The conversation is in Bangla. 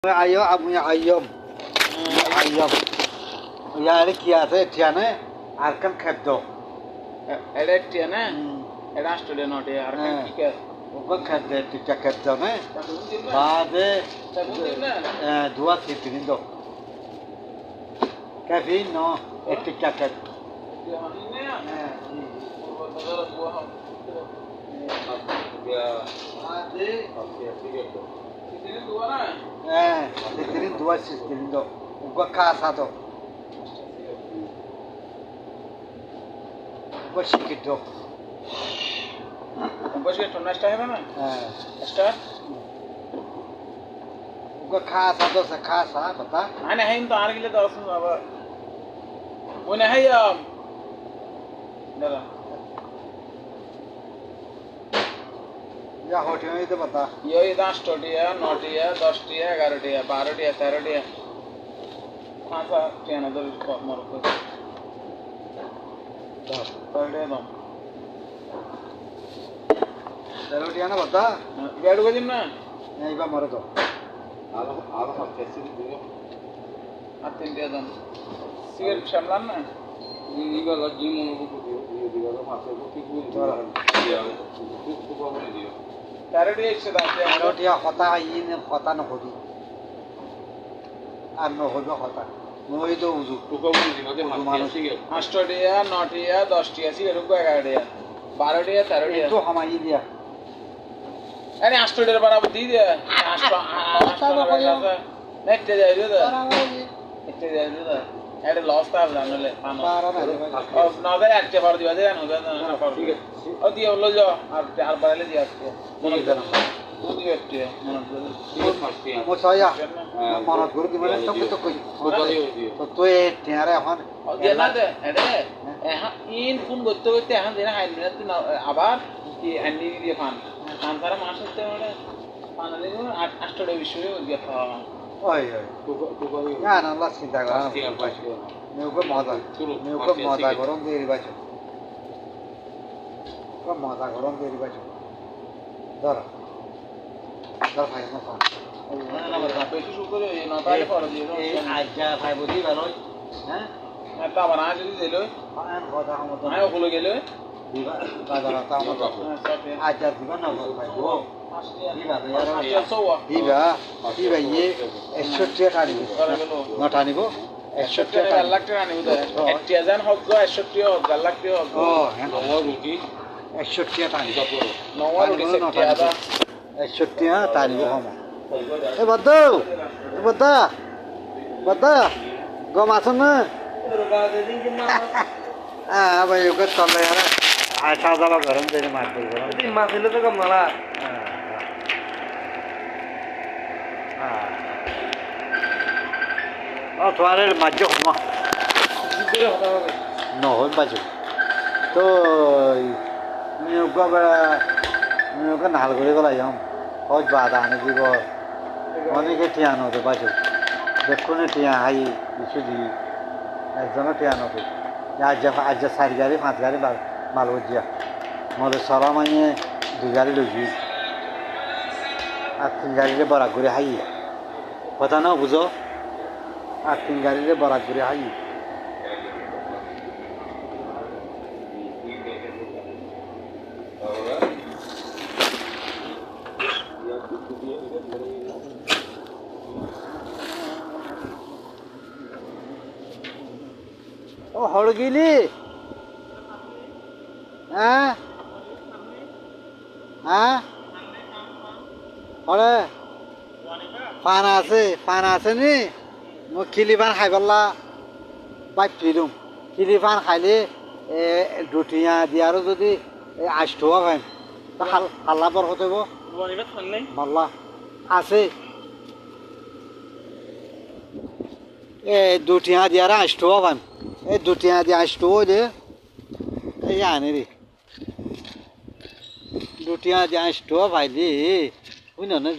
Ayo, abu ayam. Ayam. Ya ini kiasnya tiane arkan kebdo. Ada tiane. Ada student ada arkan kike. Bukan kebdo tidak kebdo ne. Bade. Dua titik itu. Kevin no tidak kebdo. Titirin dua sistem itu. Gua kasa tuh. Gua sikit tuh. Gua sikit tuh nasta ya mana? Nasta. Gua kasa tuh sekasa, betul? Ane hai itu hari kita tuh semua apa? Mana hai ya? Dah. Ya hotel itu betul. Yo itu 10 টিয়া 9 টিয়া 10 টিয়া 11 টিয়া 12 টিয়া 13 টিয়া পাঁচটা টিয়া না ধরে মরক পার ডে দাম 13 টিয়া না betul? বেড় গদিন না এইবা মরে তো আলো হাতে দিও আর 3 টিয়া দাম সিগারেট সামলান না ইগলা জি মনোযোগ দিও দিও মাসে কি কি দিও 13 টিয়া ইচ্ছে দাম 13 টিয়া কথা ইন কথা না হবি আর ন হইবে কথা নই তো উজু টুকা বলি দিও যে মাসে গেল 8 টিয়া 9 টিয়া 10 টিয়া সিগারেট কো 11 টিয়া 12 টিয়া 13 টিয়া তো হামাই দিয়া আরে 8 টিয়ার বরাবর দি দে 8 নেট যাই রে এটা যাই রে এটা লস তা জানলে পানো না দে একটা বার দিবা দে না না পার ঠিক আছে ও দিয়ে হলো যা আর বাড়ালে দিয়ে আসছে মনে জানা ও দিয়ে একটা মনে করে ও ছয়া মনত করে দিবেন তো কই তো তুই টিয়ারে এখন ও দিয়ে না দে এটা ইন ফোন করতে করতে এখন দেনা হাই মিনিট তুই আবার কি হ্যান্ডি দিয়ে পান সারা মাস হতে মানে পানালে 8 টা বিষয়ে দিয়ে খাওয়া ওই না না আল্লাহ চিন্তা করা মেউকে মজা গরম দিয়ে দিবাছো মজা গরম দিয়ে দিবাছো ধর ধর ভাই না ফোন না না পেছু শুরু করে না তাই পড়া দিয়ে এই আজ্জা ভাই বলি ভালো হ্যাঁ তা আবার আজ যদি দিলো আর কথা মত আয় ওগুলো গেলে দিবা বাজার তা মত আজ্জা দিবা না ভাই গো দিবা ইয়ে 61 টাকা নিব নটা নিব 61 টাকা লাখ টাকা নিব একটা জান হোক 61 হোক লাখ টাকা হোক ও হ্যাঁ রুটি 61 টাকা নিব নওয়া রুটি 61 টাকা নিব হম এ বদ্দা গম আছ না ভাই ওকে চলে यार আশা যাবা গরম দেরে মার দেব গরম মাছ হলে তো কম না তোমার মাঝে হমা নহল বাজু তো নিয়োগা নাল করে গলা যাম হজ বাধা আনে দিব অনেকে টিয়া নদে বাজু দেখুন টিয়া হাই কিছু দি একজনও টিয়া নদে আজ 4 গাড়ি 5 গাড়ি মাল বুঝিয়া মলে সরা মানে 2 গাড়ি লইছি আর 3 গাড়িরে বরাক করে হাই কথা না বুঝো আর 3 গাড়িরে বরাক করে হাই ও হড় গিলি হ্যাঁ হড়ে পান আছে নি মই খিলিফান খাই পেলা বাইক দিম খিলিফান খাইলে দুটিয়া দিয়ারও যদি 8 টাকা পাইম হাল্লা বর হতে মাল্লা আছে দুটিয়া দিয়ার 8 টাকা পাইম এই দুটিয়া দিয়ে 8 টাকা দে এই আনে রে দুটিয়া দিয়ে 8 টাকা পাইলি বুঝল না